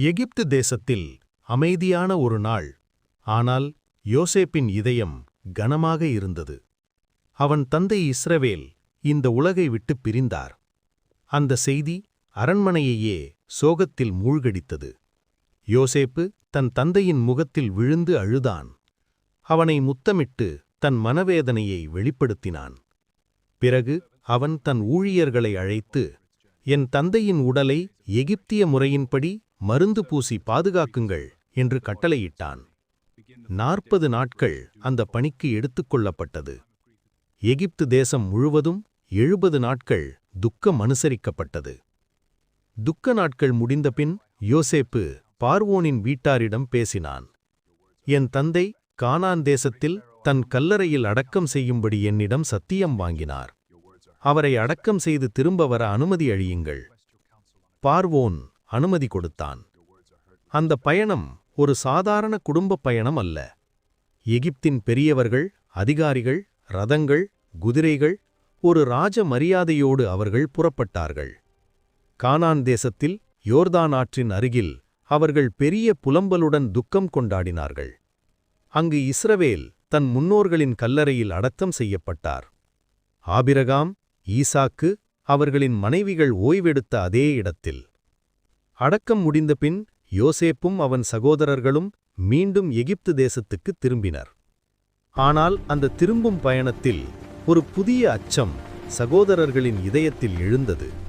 எகிப்து தேசத்தில் அமைதியான ஒரு நாள். ஆனால் யோசேப்பின் இதயம் கனமாக இருந்தது. அவன் தந்தை இஸ்ரவேல் இந்த உலகை விட்டுப் பிரிந்தார். அந்த செய்தி அரண்மனையையே சோகத்தில் மூழ்கடித்தது. யோசேப்பு தன் தந்தையின் முகத்தில் விழுந்து அழுதான். அவனை முத்தமிட்டு தன் மனவேதனையை வெளிப்படுத்தினான். பிறகு அவன் தன் ஊழியர்களை அழைத்து, என் தந்தையின் உடலை எகிப்திய முறையின்படி மருந்து பூசி பாதுகாக்குங்கள் என்று கட்டளையிட்டான். 40 நாட்கள் அந்த பணிக்கு எடுத்துக்கொள்ளப்பட்டது. எகிப்து தேசம் முழுவதும் 70 நாட்கள் துக்கம் அனுசரிக்கப்பட்டது. துக்க நாட்கள் முடிந்தபின் யோசேப்பு பார்வோனின் வீட்டாரிடம் பேசினான். என் தந்தை கானான் தேசத்தில் தன் கல்லறையில் அடக்கம் செய்யும்படி என்னிடம் சத்தியம் வாங்கினார். அவரை அடக்கம் செய்து திரும்ப வர அனுமதி அளியுங்கள். பார்வோன் அனுமதி கொடுத்தான். அந்த பயணம் ஒரு சாதாரண குடும்பப் பயணம் அல்ல. எகிப்தின் பெரியவர்கள், அதிகாரிகள், ரதங்கள், குதிரைகள், ஒரு ராஜ மரியாதையோடு அவர்கள் புறப்பட்டார்கள். கானான் தேசத்தில் யோர்தான் ஆற்றின் அருகில் அவர்கள் பெரிய புலம்பலுடன் துக்கம் கொண்டாடினார்கள். அங்கு இஸ்ரவேல் தன் முன்னோர்களின் கல்லறையில் அடக்கம் செய்யப்பட்டார். ஆபிரகாம், ஈசாக்கு, அவர்களின் மனைவிகள் ஓய்வெடுத்த அதே இடத்தில். அடக்கம் முடிந்தபின் யோசேப்பும் அவன் சகோதரர்களும் மீண்டும் எகிப்து தேசத்துக்குத் திரும்பினர். ஆனால் அந்த திரும்பும் பயணத்தில் ஒரு புதிய அச்சம் சகோதரர்களின் இதயத்தில் எழுந்தது.